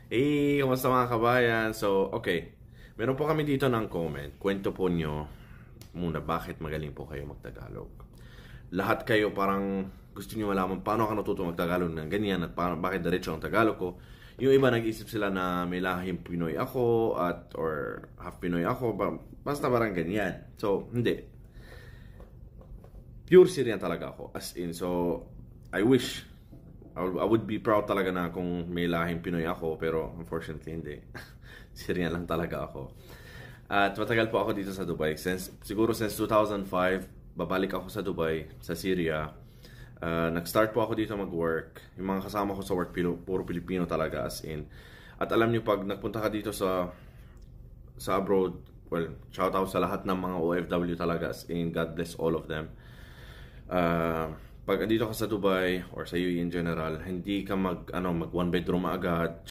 Hey, kamusta mga kabayan? So, okay. Meron po kami dito ng comment. Kwento po nyo muna bakit magaling po kayo magtagalog. Lahat kayo parang gusto nyo malaman paano ako natuto magtagalog ng ganyan at bakit diretso ang Tagalog ko. Yung iba nag-isip sila na may lahing Pinoy ako or half Pinoy ako. Basta parang ganyan. So, hindi. Pure Syrian talaga ako. As in, so, I wish I would be proud talaga na kung may lahing Pinoy ako, pero unfortunately hindi. Syrian lang talaga ako. At matagal po ako dito sa Dubai. Siguro since 2005, babalik ako sa Dubai, sa Syria. Nag-start po ako dito mag-work. Yung mga kasama ko sa work, puro Pilipino talaga as in. At alam nyo, pag nagpunta ka dito sa abroad, well, shout out sa lahat ng mga OFW talaga as in. God bless all of them. Pag andito ka sa Dubai or sa UAE in general, hindi ka mag one bedroom agad.